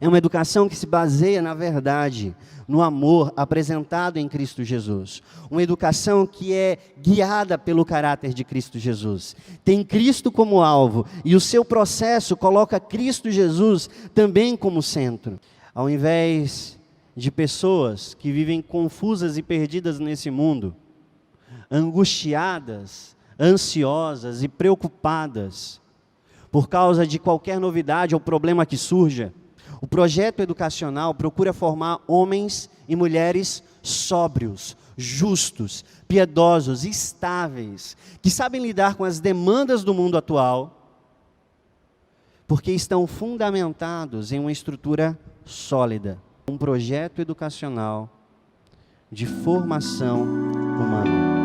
É uma educação que se baseia na verdade, no amor apresentado em Cristo Jesus. Uma educação que é guiada pelo caráter de Cristo Jesus. Tem Cristo como alvo e o seu processo coloca Cristo Jesus também como centro. Ao invés de pessoas que vivem confusas e perdidas nesse mundo, angustiadas, ansiosas e preocupadas por causa de qualquer novidade ou problema que surja, o projeto educacional procura formar homens e mulheres sóbrios, justos, piedosos, estáveis, que sabem lidar com as demandas do mundo atual, porque estão fundamentados em uma estrutura sólida. Um projeto educacional de formação humana.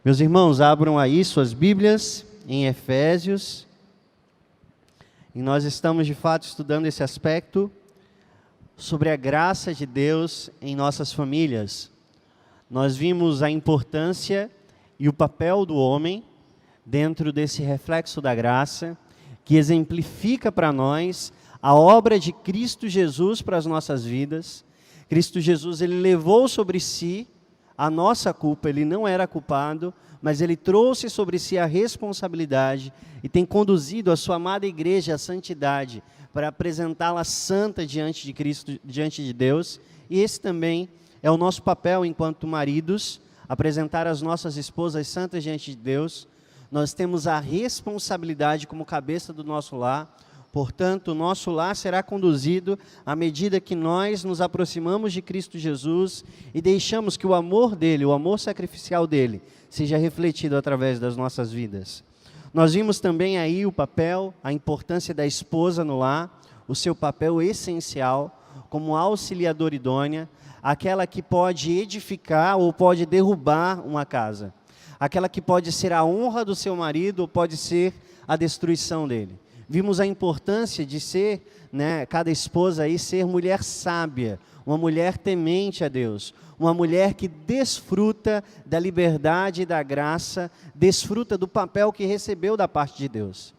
Meus irmãos, abram aí suas Bíblias em Efésios. E nós estamos de fato estudando esse aspecto sobre a graça de Deus em nossas famílias. Nós vimos a importância e o papel do homem dentro desse reflexo da graça, que exemplifica para nós a obra de Cristo Jesus para as nossas vidas. Cristo Jesus, ele levou sobre si a nossa culpa, ele não era culpado, mas ele trouxe sobre si a responsabilidade e tem conduzido a sua amada igreja à santidade, para apresentá-la santa diante de Cristo, diante de Deus. E esse também é o nosso papel enquanto maridos, apresentar as nossas esposas santas diante de Deus. Nós temos a responsabilidade como cabeça do nosso lar. Portanto, o nosso lar será conduzido à medida que nós nos aproximamos de Cristo Jesus e deixamos que o amor dele, o amor sacrificial dele, seja refletido através das nossas vidas. Nós vimos também aí o papel, a importância da esposa no lar, o seu papel essencial como auxiliadora idônea, aquela que pode edificar ou pode derrubar uma casa, aquela que pode ser a honra do seu marido ou pode ser a destruição dele. Vimos a importância de ser, cada esposa aí ser mulher sábia, uma mulher temente a Deus, uma mulher que desfruta da liberdade e da graça, desfruta do papel que recebeu da parte de Deus.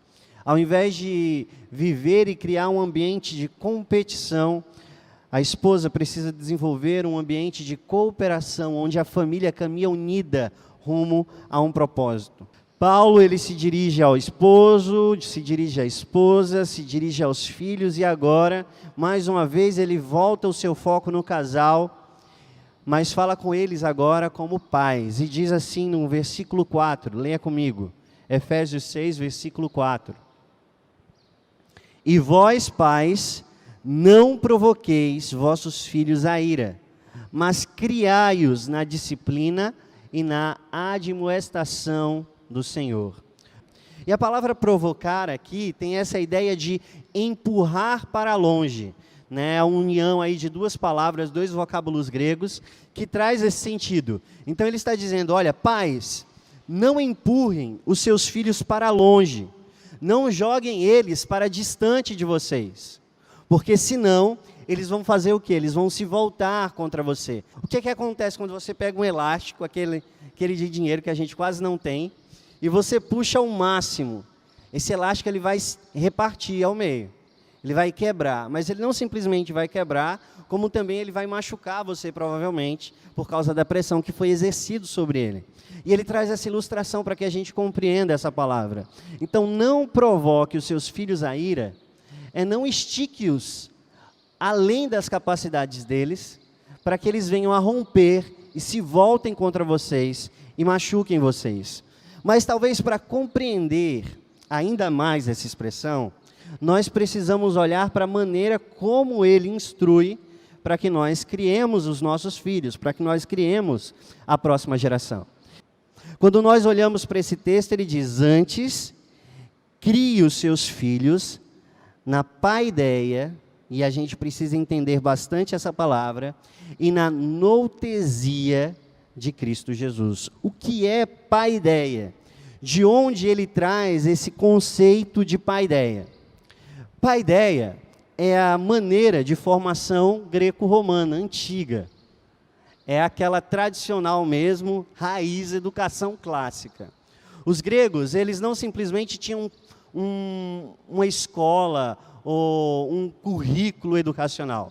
Ao invés de viver e criar um ambiente de competição, a esposa precisa desenvolver um ambiente de cooperação, onde a família caminha unida rumo a um propósito. Paulo, ele se dirige ao esposo, se dirige à esposa, se dirige aos filhos e agora, mais uma vez, ele volta o seu foco no casal, mas fala com eles agora como pais. E diz assim no versículo 4, leia comigo, Efésios 6, versículo 4. E vós, pais, não provoqueis vossos filhos à ira, mas criai-os na disciplina e na admoestação do Senhor. E a palavra provocar aqui tem essa ideia de empurrar para longe, a união aí de duas palavras, dois vocábulos gregos, que traz esse sentido. Então ele está dizendo, olha, pais, não empurrem os seus filhos para longe, não joguem eles para distante de vocês, porque senão eles vão fazer o quê? Eles vão se voltar contra você. O que acontece quando você pega um elástico, aquele de dinheiro que a gente quase não tem, e você puxa ao máximo, esse elástico ele vai repartir ao meio, ele vai quebrar, mas ele não simplesmente vai quebrar, como também ele vai machucar você provavelmente, por causa da pressão que foi exercida sobre ele. E ele traz essa ilustração para que a gente compreenda essa palavra. Então não provoque os seus filhos à ira, não estique-os além das capacidades deles, para que eles venham a romper e se voltem contra vocês e machuquem vocês. Mas talvez para compreender ainda mais essa expressão, nós precisamos olhar para a maneira como ele instrui para que nós criemos os nossos filhos, para que nós criemos a próxima geração. Quando nós olhamos para esse texto, ele diz, antes, crie os seus filhos na paideia, e a gente precisa entender bastante essa palavra, e na noutesia de Cristo Jesus. O que é paideia? De onde ele traz esse conceito de paideia? Paideia é a maneira de formação greco-romana antiga. É aquela tradicional mesmo, raiz educação clássica. Os gregos, eles não simplesmente tinham uma escola ou um currículo educacional,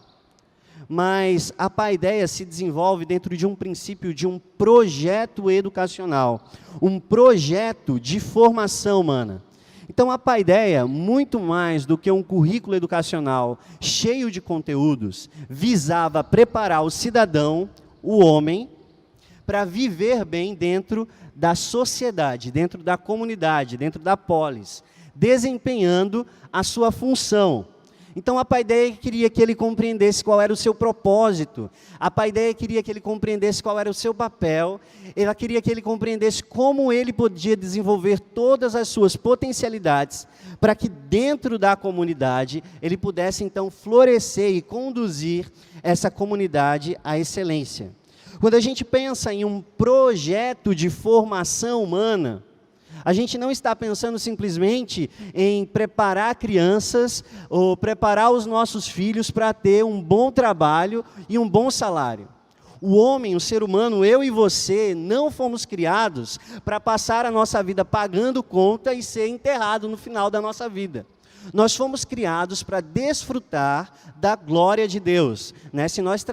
mas a paideia se desenvolve dentro de um princípio de um projeto educacional, um projeto de formação humana. Então, a paideia, muito mais do que um currículo educacional cheio de conteúdos, visava preparar o cidadão, o homem, para viver bem dentro da sociedade, dentro da comunidade, dentro da polis, desempenhando a sua função. Então, a paideia queria que ele compreendesse qual era o seu propósito, a paideia queria que ele compreendesse qual era o seu papel, ela queria que ele compreendesse como ele podia desenvolver todas as suas potencialidades, para que dentro da comunidade ele pudesse então florescer e conduzir essa comunidade à excelência. Quando a gente pensa em um projeto de formação humana, a gente não está pensando simplesmente em preparar crianças ou preparar os nossos filhos para ter um bom trabalho e um bom salário. O homem, o ser humano, eu e você, não fomos criados para passar a nossa vida pagando conta e ser enterrado no final da nossa vida. Nós fomos criados para desfrutar da glória de Deus, né? Se nós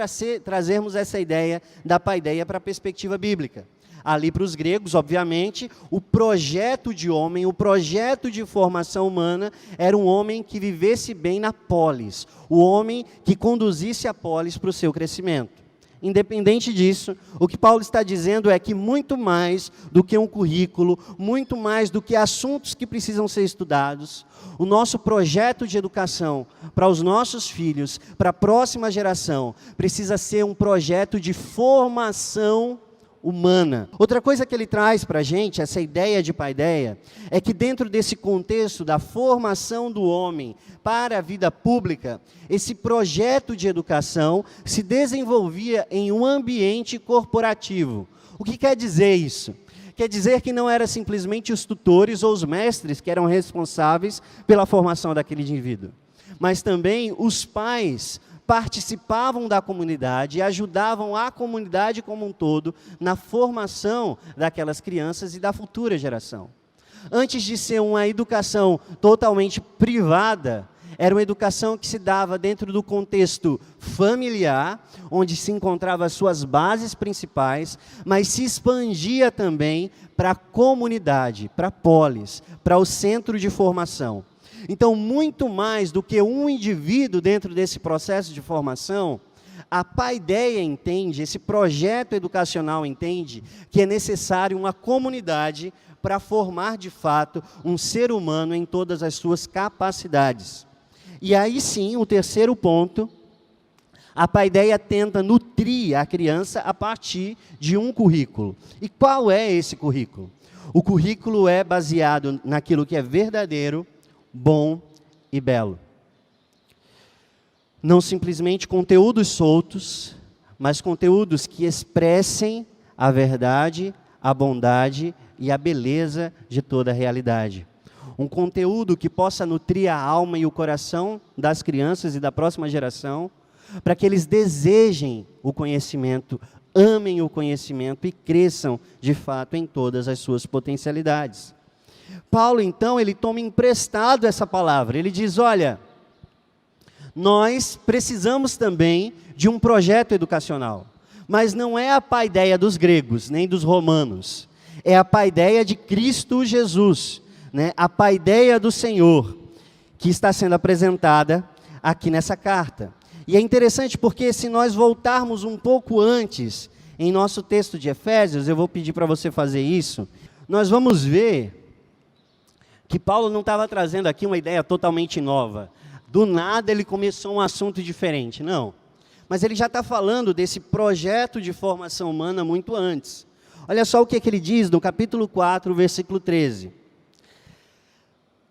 trazermos essa ideia da paideia para a perspectiva bíblica. Ali para os gregos, obviamente, o projeto de homem, o projeto de formação humana, era um homem que vivesse bem na polis, o homem que conduzisse a polis para o seu crescimento. Independente disso, o que Paulo está dizendo é que muito mais do que um currículo, muito mais do que assuntos que precisam ser estudados, o nosso projeto de educação para os nossos filhos, para a próxima geração, precisa ser um projeto de formação humana. Outra coisa que ele traz para a gente, essa ideia de paideia, é que dentro desse contexto da formação do homem para a vida pública, esse projeto de educação se desenvolvia em um ambiente corporativo. O que quer dizer isso? Quer dizer que não era simplesmente os tutores ou os mestres que eram responsáveis pela formação daquele indivíduo, mas também os pais participavam da comunidade e ajudavam a comunidade como um todo na formação daquelas crianças e da futura geração. Antes de ser uma educação totalmente privada, era uma educação que se dava dentro do contexto familiar, onde se encontravam as suas bases principais, mas se expandia também para a comunidade, para a polis, para o centro de formação. Então, muito mais do que um indivíduo dentro desse processo de formação, a paideia entende, esse projeto educacional entende, que é necessário uma comunidade para formar de fato um ser humano em todas as suas capacidades. E aí sim, o terceiro ponto, a paideia tenta nutrir a criança a partir de um currículo. E qual é esse currículo? O currículo é baseado naquilo que é verdadeiro, bom e belo. Não simplesmente conteúdos soltos, mas conteúdos que expressem a verdade, a bondade e a beleza de toda a realidade. Um conteúdo que possa nutrir a alma e o coração das crianças e da próxima geração, para que eles desejem o conhecimento, amem o conhecimento e cresçam, de fato, em todas as suas potencialidades. Paulo, então, ele toma emprestado essa palavra. Ele diz, olha, nós precisamos também de um projeto educacional. Mas não é a paideia dos gregos, nem dos romanos. É a paideia de Cristo Jesus, né? A paideia do Senhor, que está sendo apresentada aqui nessa carta. E é interessante porque se nós voltarmos um pouco antes, em nosso texto de Efésios, eu vou pedir para você fazer isso, nós vamos ver que Paulo não estava trazendo aqui uma ideia totalmente nova. Do nada ele começou um assunto diferente, não. Mas ele já está falando desse projeto de formação humana muito antes. Olha só o que ele diz no capítulo 4, versículo 13.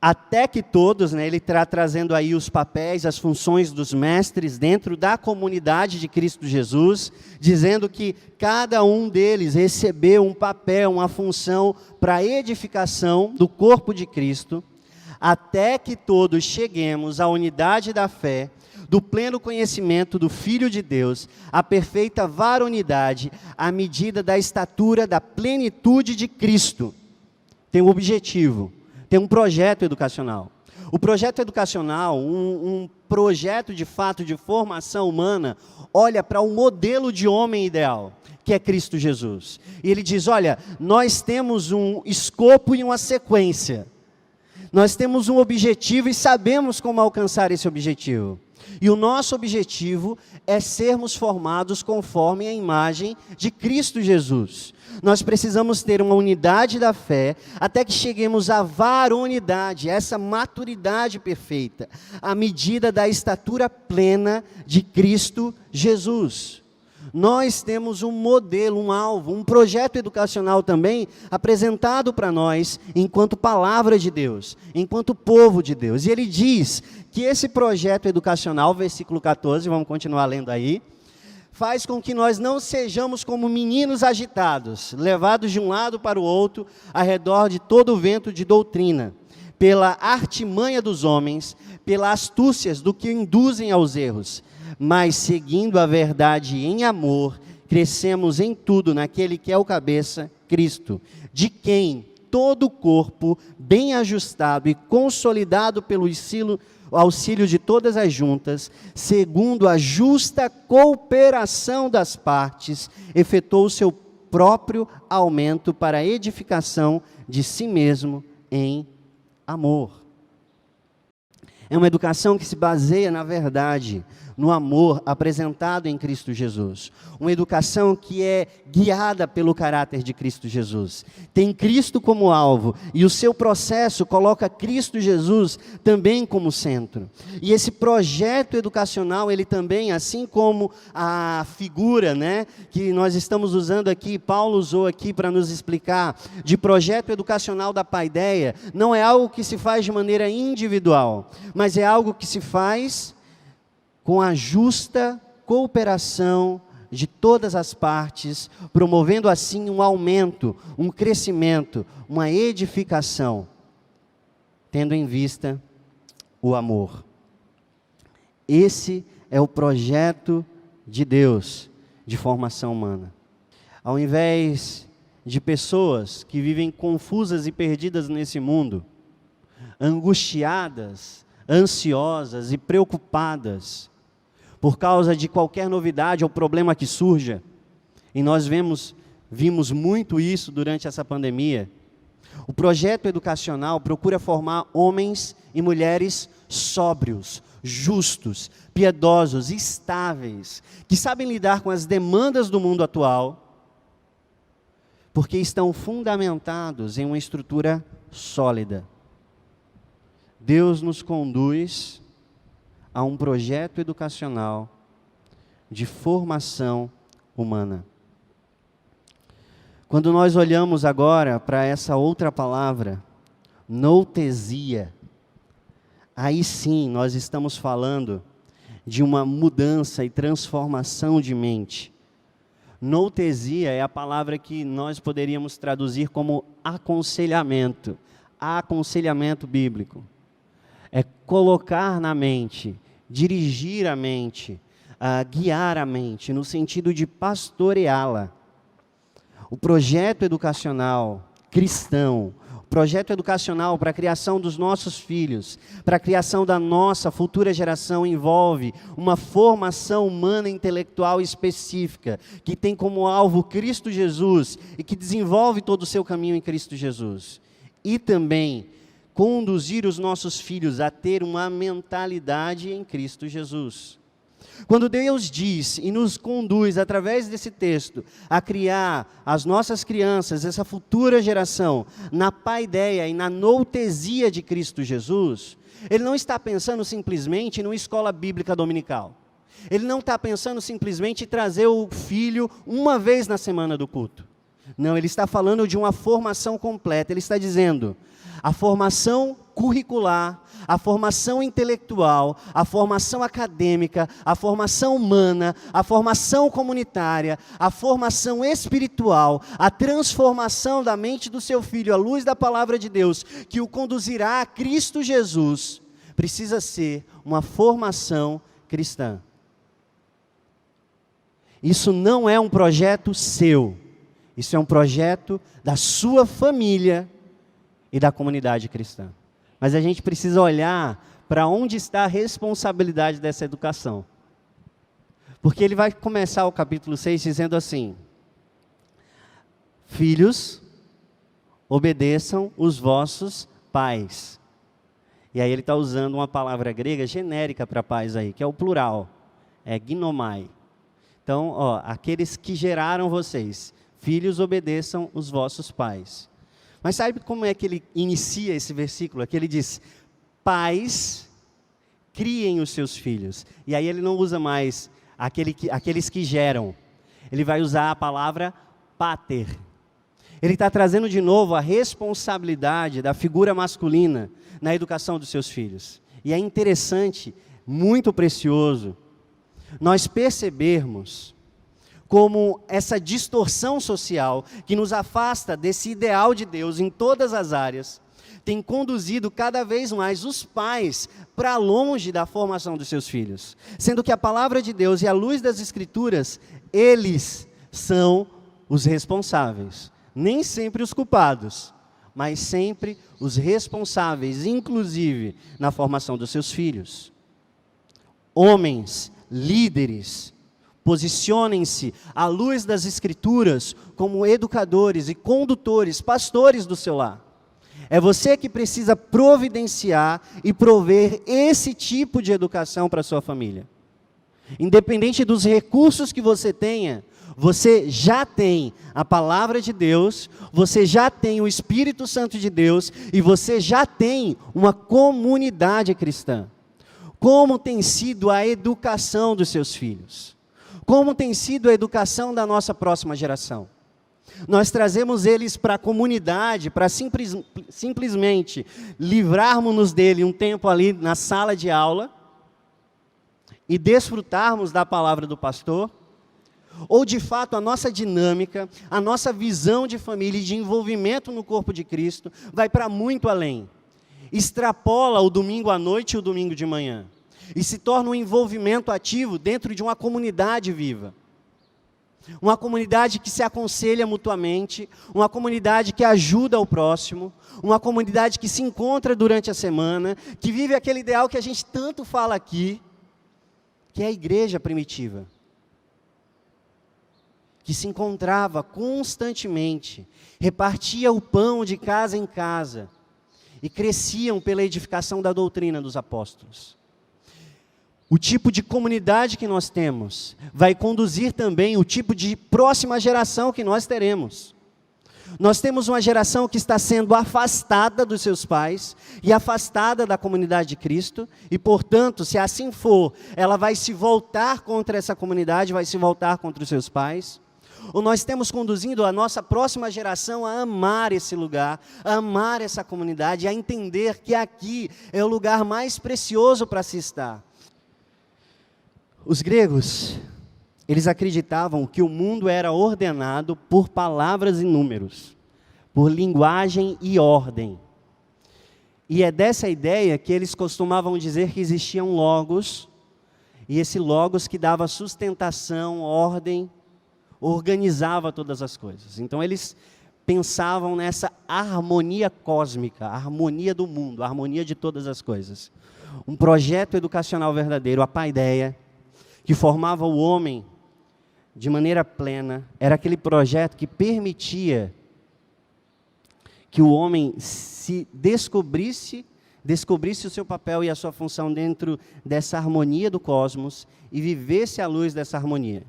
Até que todos, né, ele está trazendo aí os papéis, as funções dos mestres dentro da comunidade de Cristo Jesus, dizendo que cada um deles recebeu um papel, uma função para a edificação do corpo de Cristo, até que todos cheguemos à unidade da fé, do pleno conhecimento do Filho de Deus, à perfeita varonidade, à medida da estatura da plenitude de Cristo, tem um objetivo, tem um projeto educacional. O projeto educacional, um projeto de fato de formação humana, olha para o modelo de homem ideal, que é Cristo Jesus. E ele diz, olha, nós temos um escopo e uma sequência. Nós temos um objetivo e sabemos como alcançar esse objetivo. E o nosso objetivo é sermos formados conforme a imagem de Cristo Jesus. Nós precisamos ter uma unidade da fé até que cheguemos à varonidade, essa maturidade perfeita, à medida da estatura plena de Cristo Jesus. Nós temos um modelo, um alvo, um projeto educacional também apresentado para nós enquanto palavra de Deus, enquanto povo de Deus. E ele diz que esse projeto educacional, versículo 14, vamos continuar lendo aí, faz com que nós não sejamos como meninos agitados, levados de um lado para o outro, ao redor de todo o vento de doutrina, pela artimanha dos homens, pelas astúcias do que induzem aos erros, mas seguindo a verdade em amor, crescemos em tudo naquele que é o cabeça, Cristo, de quem todo o corpo, bem ajustado e consolidado pelo auxílio de todas as juntas, segundo a justa cooperação das partes, efetuou o seu próprio aumento para a edificação de si mesmo em amor. É uma educação que se baseia na verdade, no amor apresentado em Cristo Jesus. Uma educação que é guiada pelo caráter de Cristo Jesus. Tem Cristo como alvo e o seu processo coloca Cristo Jesus também como centro. E esse projeto educacional, ele também, assim como a figura, que nós estamos usando aqui, Paulo usou aqui para nos explicar, de projeto educacional da Paideia, não é algo que se faz de maneira individual, mas é algo que se faz com a justa cooperação de todas as partes, promovendo assim um aumento, um crescimento, uma edificação, tendo em vista o amor. Esse é o projeto de Deus de formação humana. Ao invés de pessoas que vivem confusas e perdidas nesse mundo, angustiadas, ansiosas e preocupadas, por causa de qualquer novidade ou problema que surja, e nós vimos muito isso durante essa pandemia, o projeto educacional procura formar homens e mulheres sóbrios, justos, piedosos, estáveis, que sabem lidar com as demandas do mundo atual, porque estão fundamentados em uma estrutura sólida. Deus nos conduz a um projeto educacional de formação humana. Quando nós olhamos agora para essa outra palavra, noutesia, aí sim nós estamos falando de uma mudança e transformação de mente. Noutesia é a palavra que nós poderíamos traduzir como aconselhamento bíblico. É colocar na mente, dirigir a mente, guiar a mente, no sentido de pastoreá-la. O projeto educacional cristão, o projeto educacional para a criação dos nossos filhos, para a criação da nossa futura geração, envolve uma formação humana intelectual específica, que tem como alvo Cristo Jesus e que desenvolve todo o seu caminho em Cristo Jesus. E também conduzir os nossos filhos a ter uma mentalidade em Cristo Jesus. Quando Deus diz e nos conduz, através desse texto, a criar as nossas crianças, essa futura geração, na paideia e na noutesia de Cristo Jesus, Ele não está pensando simplesmente numa escola bíblica dominical. Ele não está pensando simplesmente em trazer o filho uma vez na semana do culto. Não, Ele está falando de uma formação completa. Ele está dizendo, a formação curricular, a formação intelectual, a formação acadêmica, a formação humana, a formação comunitária, a formação espiritual, a transformação da mente do seu filho à luz da palavra de Deus, que o conduzirá a Cristo Jesus, precisa ser uma formação cristã. Isso não é um projeto seu, isso é um projeto da sua família e da comunidade cristã. Mas a gente precisa olhar para onde está a responsabilidade dessa educação. Porque ele vai começar o capítulo 6 dizendo assim: filhos, obedeçam os vossos pais. E aí ele está usando uma palavra grega genérica para pais aí, que é o plural, é ginomai. Então, aqueles que geraram vocês, filhos, obedeçam os vossos pais. Mas sabe como é que ele inicia esse versículo? É que ele diz: pais, criem os seus filhos. E aí ele não usa mais aqueles que geram. Ele vai usar a palavra pater. Ele está trazendo de novo a responsabilidade da figura masculina na educação dos seus filhos. E é interessante, muito precioso, nós percebermos como essa distorção social que nos afasta desse ideal de Deus em todas as áreas, tem conduzido cada vez mais os pais para longe da formação dos seus filhos. Sendo que a palavra de Deus e a luz das Escrituras, eles são os responsáveis. Nem sempre os culpados, mas sempre os responsáveis, inclusive na formação dos seus filhos. Homens, líderes, posicionem-se à luz das Escrituras como educadores e condutores, pastores do seu lar. É você que precisa providenciar e prover esse tipo de educação para a sua família. Independente dos recursos que você tenha, você já tem a palavra de Deus, você já tem o Espírito Santo de Deus e você já tem uma comunidade cristã. Como tem sido a educação dos seus filhos? Como tem sido a educação da nossa próxima geração? Nós trazemos eles para a comunidade, para simplesmente livrarmos-nos dele um tempo ali na sala de aula e desfrutarmos da palavra do pastor? Ou de fato a nossa dinâmica, a nossa visão de família e de envolvimento no corpo de Cristo vai para muito além? Extrapola o domingo à noite e o domingo de manhã e se torna um envolvimento ativo dentro de uma comunidade viva. Uma comunidade que se aconselha mutuamente, uma comunidade que ajuda o próximo, uma comunidade que se encontra durante a semana, que vive aquele ideal que a gente tanto fala aqui, que é a igreja primitiva, que se encontrava constantemente, repartia o pão de casa em casa e cresciam pela edificação da doutrina dos apóstolos. O tipo de comunidade que nós temos vai conduzir também o tipo de próxima geração que nós teremos. Nós temos uma geração que está sendo afastada dos seus pais e afastada da comunidade de Cristo, e portanto, se assim for, ela vai se voltar contra essa comunidade, vai se voltar contra os seus pais. Ou nós temos conduzindo a nossa próxima geração a amar esse lugar, a amar essa comunidade, a entender que aqui é o lugar mais precioso para se estar. Os gregos, eles acreditavam que o mundo era ordenado por palavras e números, por linguagem e ordem. E é dessa ideia que eles costumavam dizer que existiam logos, e esse logos que dava sustentação, ordem, organizava todas as coisas. Então eles pensavam nessa harmonia cósmica, a harmonia do mundo, a harmonia de todas as coisas. Um projeto educacional verdadeiro, a paideia, que formava o homem de maneira plena, era aquele projeto que permitia que o homem se descobrisse o seu papel e a sua função dentro dessa harmonia do cosmos e vivesse à luz dessa harmonia.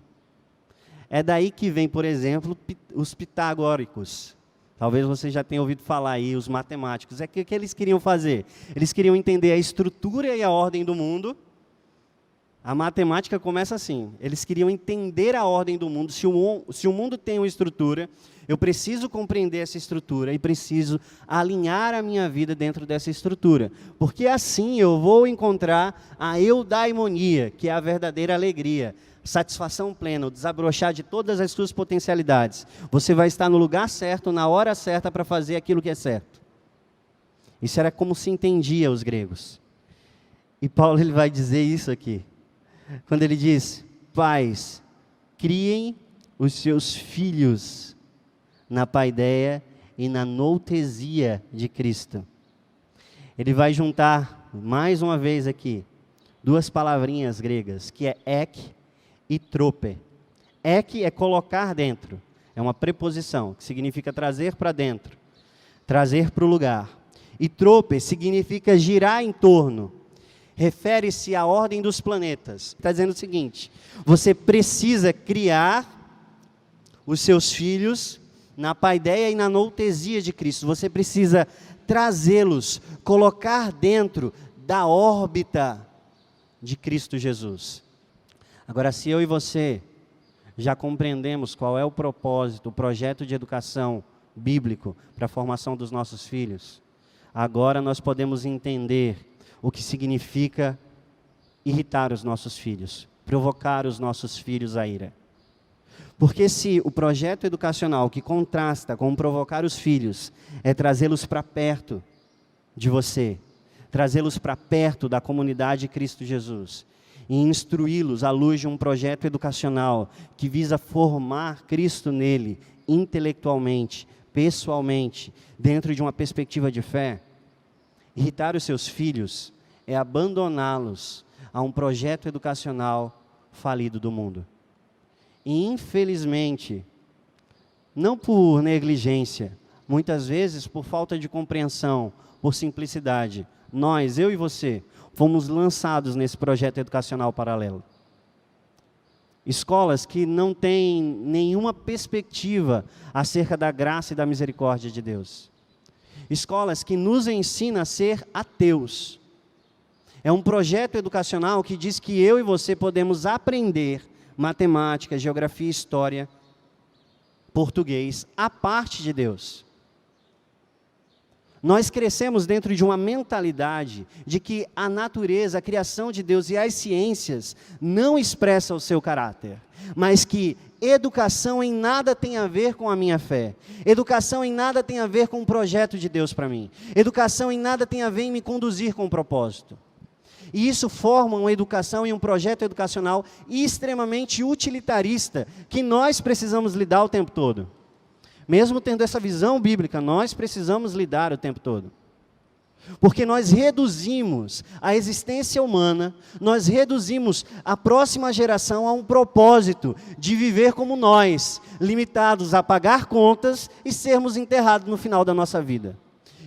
É daí que vem, por exemplo, os pitagóricos. Talvez você já tenha ouvido falar aí, os matemáticos. É que o que eles queriam fazer? Eles queriam entender a estrutura e a ordem do mundo. A matemática começa assim, eles queriam entender a ordem do mundo. Se o mundo tem uma estrutura, eu preciso compreender essa estrutura e preciso alinhar a minha vida dentro dessa estrutura. Porque assim eu vou encontrar a eudaimonia, que é a verdadeira alegria, satisfação plena, o desabrochar de todas as suas potencialidades. Você vai estar no lugar certo, na hora certa para fazer aquilo que é certo. Isso era como se entendia os gregos. E Paulo ele vai dizer isso aqui. Quando ele diz, pais, criem os seus filhos na paideia e na noutesia de Cristo. Ele vai juntar, mais uma vez aqui, duas palavrinhas gregas, que é ek e trope. Ek é colocar dentro, é uma preposição, que significa trazer para dentro, trazer para o lugar. E trope significa girar em torno, refere-se à ordem dos planetas. Está dizendo o seguinte: você precisa criar os seus filhos na paideia e na noutesia de Cristo. Você precisa trazê-los, colocar dentro da órbita de Cristo Jesus. Agora, se eu e você já compreendemos qual é o propósito, o projeto de educação bíblico para a formação dos nossos filhos, agora nós podemos entender o que significa irritar os nossos filhos, provocar os nossos filhos à ira. Porque se o projeto educacional que contrasta com provocar os filhos é trazê-los para perto de você, trazê-los para perto da comunidade de Cristo Jesus e instruí-los à luz de um projeto educacional que visa formar Cristo nele intelectualmente, pessoalmente, dentro de uma perspectiva de fé, irritar os seus filhos é abandoná-los a um projeto educacional falido do mundo. E, infelizmente, não por negligência, muitas vezes por falta de compreensão, por simplicidade, nós, eu e você, fomos lançados nesse projeto educacional paralelo. Escolas que não têm nenhuma perspectiva acerca da graça e da misericórdia de Deus. Escolas que nos ensinam a ser ateus. É um projeto educacional que diz que eu e você podemos aprender matemática, geografia, história, português, à parte de Deus. Nós crescemos dentro de uma mentalidade de que a natureza, a criação de Deus e as ciências não expressam o seu caráter, mas que educação em nada tem a ver com a minha fé. Educação em nada tem a ver com o projeto de Deus para mim. Educação em nada tem a ver em me conduzir com um propósito. E isso forma uma educação e um projeto educacional extremamente utilitarista, que nós precisamos lidar o tempo todo. Mesmo tendo essa visão bíblica, nós precisamos lidar o tempo todo. Porque nós reduzimos a existência humana, nós reduzimos a próxima geração a um propósito de viver como nós, limitados a pagar contas e sermos enterrados no final da nossa vida.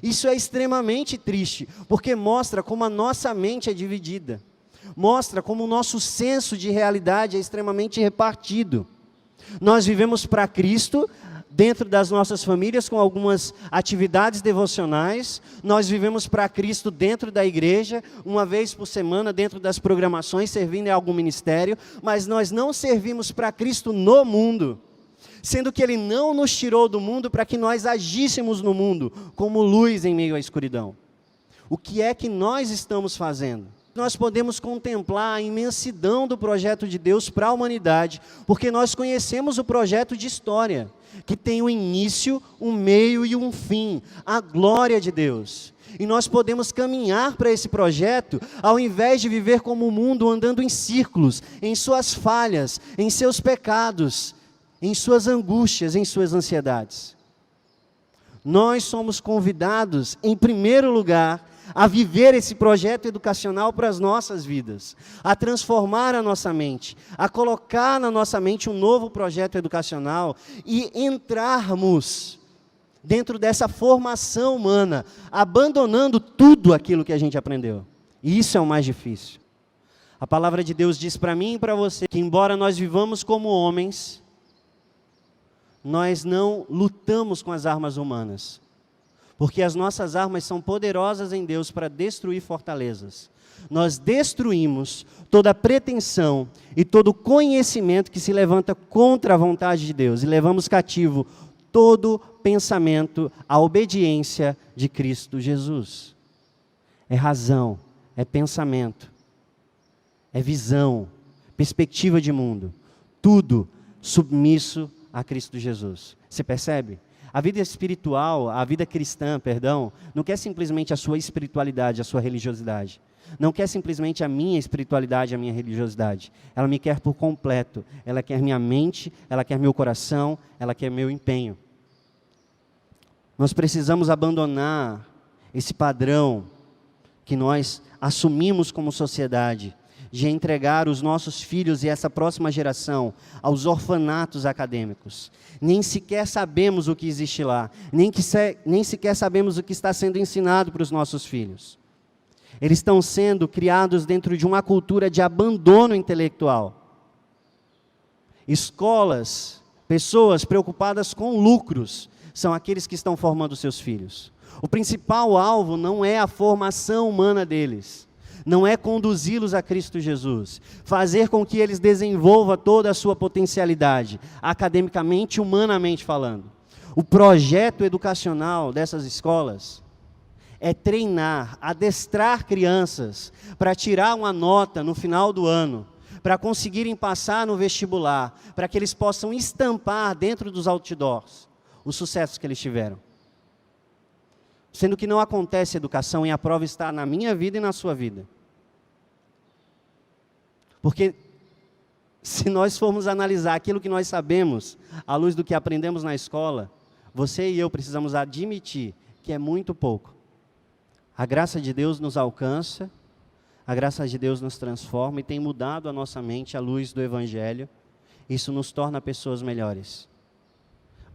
Isso é extremamente triste, porque mostra como a nossa mente é dividida. Mostra como o nosso senso de realidade é extremamente repartido. Nós vivemos para Cristo, dentro das nossas famílias, com algumas atividades devocionais. Nós vivemos para Cristo dentro da igreja, uma vez por semana, dentro das programações, servindo em algum ministério. Mas nós não servimos para Cristo no mundo, sendo que Ele não nos tirou do mundo para que nós agíssemos no mundo, como luz em meio à escuridão. O que é que nós estamos fazendo? Nós podemos contemplar a imensidão do projeto de Deus para a humanidade, porque nós conhecemos o projeto de história, que tem um início, um meio e um fim, a glória de Deus. E nós podemos caminhar para esse projeto, ao invés de viver como o mundo, andando em círculos, em suas falhas, em seus pecados, em suas angústias, em suas ansiedades. Nós somos convidados, em primeiro lugar, a viver esse projeto educacional para as nossas vidas, a transformar a nossa mente, a colocar na nossa mente um novo projeto educacional e entrarmos dentro dessa formação humana, abandonando tudo aquilo que a gente aprendeu. E isso é o mais difícil. A palavra de Deus diz para mim e para você que, embora nós vivamos como homens, nós não lutamos com as armas humanas, porque as nossas armas são poderosas em Deus para destruir fortalezas. Nós destruímos toda a pretensão e todo o conhecimento que se levanta contra a vontade de Deus e levamos cativo todo pensamento à obediência de Cristo Jesus. É razão, é pensamento, é visão, perspectiva de mundo, tudo submisso a Cristo Jesus. Você percebe? A vida espiritual, a vida cristã, não quer simplesmente a sua espiritualidade, a sua religiosidade. Não quer simplesmente a minha espiritualidade, a minha religiosidade. Ela me quer por completo. Ela quer minha mente, ela quer meu coração, ela quer meu empenho. Nós precisamos abandonar esse padrão que nós assumimos como sociedade, de entregar os nossos filhos e essa próxima geração aos orfanatos acadêmicos. Nem sequer sabemos o que existe lá, nem sequer sabemos o que está sendo ensinado para os nossos filhos. Eles estão sendo criados dentro de uma cultura de abandono intelectual. Escolas, pessoas preocupadas com lucros, são aqueles que estão formando seus filhos. O principal alvo não é a formação humana deles, não é conduzi-los a Cristo Jesus, fazer com que eles desenvolvam toda a sua potencialidade, academicamente e humanamente falando. O projeto educacional dessas escolas é treinar, adestrar crianças para tirar uma nota no final do ano, para conseguirem passar no vestibular, para que eles possam estampar dentro dos outdoors os sucessos que eles tiveram. Sendo que não acontece educação e a prova está na minha vida e na sua vida. Porque se nós formos analisar aquilo que nós sabemos, à luz do que aprendemos na escola, você e eu precisamos admitir que é muito pouco. A graça de Deus nos alcança, a graça de Deus nos transforma e tem mudado a nossa mente à luz do Evangelho. Isso nos torna pessoas melhores.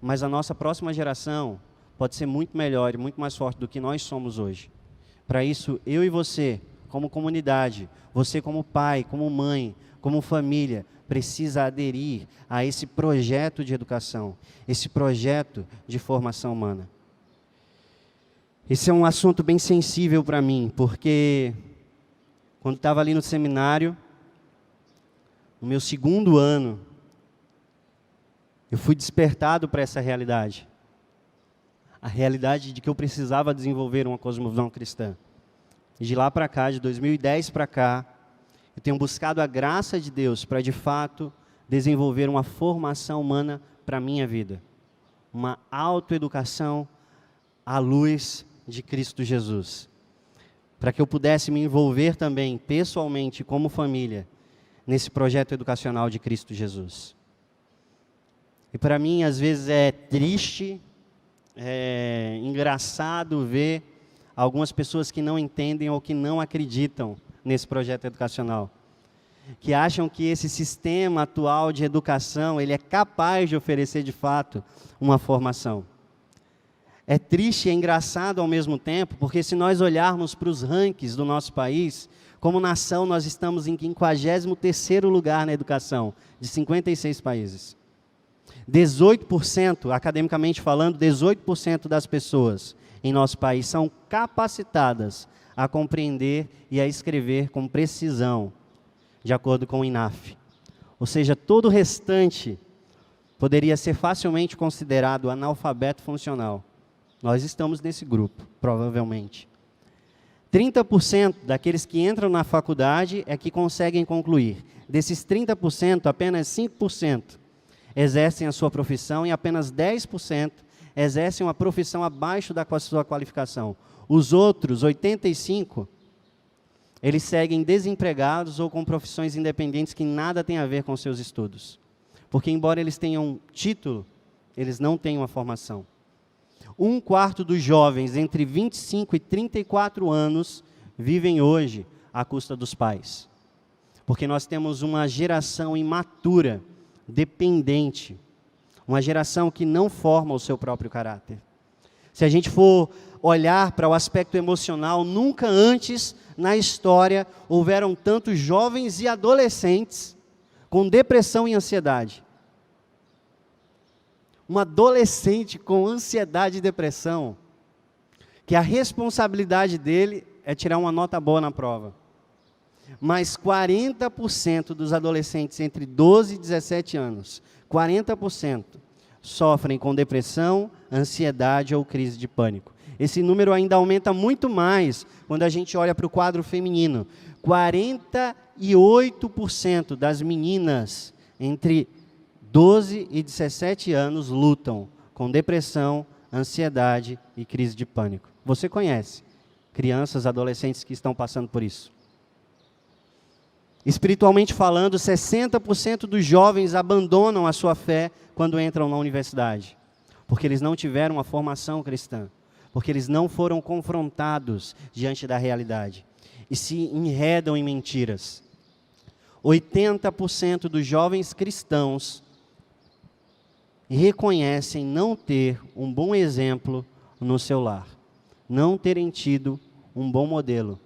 Mas a nossa próxima geração pode ser muito melhor e muito mais forte do que nós somos hoje. Para isso, eu e você, como comunidade, você como pai, como mãe, como família, precisa aderir a esse projeto de educação, esse projeto de formação humana. Esse é um assunto bem sensível para mim, porque quando estava ali no seminário, no meu 2º ano, eu fui despertado para essa realidade. A realidade de que eu precisava desenvolver uma cosmovisão cristã. E de lá para cá, de 2010 para cá, eu tenho buscado a graça de Deus para, de fato, desenvolver uma formação humana para a minha vida. Uma autoeducação à luz de Cristo Jesus. Para que eu pudesse me envolver também, pessoalmente, como família, nesse projeto educacional de Cristo Jesus. E para mim, às vezes, é triste, é engraçado ver algumas pessoas que não entendem ou que não acreditam nesse projeto educacional. Que acham que esse sistema atual de educação, ele é capaz de oferecer, de fato, uma formação. É triste e é engraçado ao mesmo tempo, porque se nós olharmos para os rankings do nosso país, como nação, nós estamos em 53º lugar na educação, de 56 países. 18%, academicamente falando, 18% das pessoas em nosso país são capacitadas a compreender e a escrever com precisão, de acordo com o INAF. Ou seja, todo o restante poderia ser facilmente considerado analfabeto funcional. Nós estamos nesse grupo, provavelmente. 30% daqueles que entram na faculdade é que conseguem concluir. Desses 30%, apenas 5% exercem a sua profissão e apenas 10% exercem uma profissão abaixo da sua qualificação. Os outros, 85%, eles seguem desempregados ou com profissões independentes que nada têm a ver com seus estudos. Porque, embora eles tenham título, eles não têm uma formação. 1/4 dos jovens entre 25 e 34 anos vivem hoje à custa dos pais. Porque nós temos uma geração imatura, dependente, uma geração que não forma o seu próprio caráter. Se a gente for olhar para o aspecto emocional, nunca antes na história houveram tantos jovens e adolescentes com depressão e ansiedade. Um adolescente com ansiedade e depressão, que a responsabilidade dele é tirar uma nota boa na prova. Mas 40% dos adolescentes entre 12 e 17 anos, 40% sofrem com depressão, ansiedade ou crise de pânico. Esse número ainda aumenta muito mais quando a gente olha para o quadro feminino. 48% das meninas entre 12 e 17 anos lutam com depressão, ansiedade e crise de pânico. Você conhece crianças, adolescentes que estão passando por isso. Espiritualmente falando, 60% dos jovens abandonam a sua fé quando entram na universidade. porque eles não tiveram uma formação cristã, porque eles não foram confrontados diante da realidade e se enredam em mentiras. 80% dos jovens cristãos reconhecem não ter um bom exemplo no seu lar, não terem tido um bom modelo.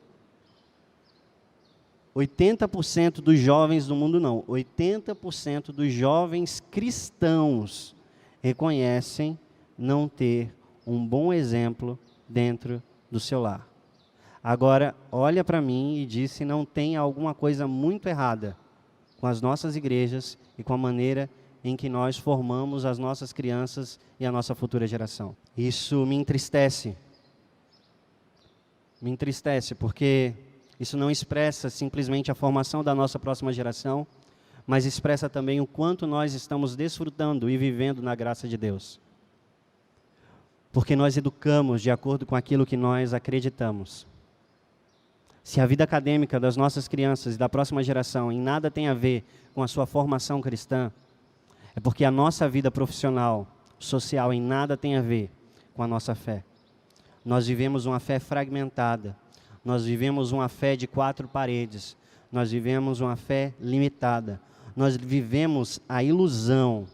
80% dos jovens do mundo não, 80% dos jovens cristãos reconhecem não ter um bom exemplo dentro do seu lar. Agora, olha para mim e diz se não tem alguma coisa muito errada com as nossas igrejas e com a maneira em que nós formamos as nossas crianças e a nossa futura geração. Isso me entristece. Me entristece porque isso não expressa simplesmente a formação da nossa próxima geração, mas expressa também o quanto nós estamos desfrutando e vivendo na graça de Deus. Porque nós educamos de acordo com aquilo que nós acreditamos. Se a vida acadêmica das nossas crianças e da próxima geração em nada tem a ver com a sua formação cristã, é porque a nossa vida profissional, social, em nada tem a ver com a nossa fé. Nós vivemos uma fé fragmentada. Nós vivemos uma fé de 4 paredes. Nós vivemos uma fé limitada. Nós vivemos a ilusão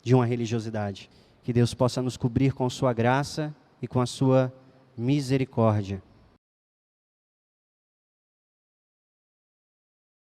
de uma religiosidade. Que Deus possa nos cobrir com sua graça e com a sua misericórdia.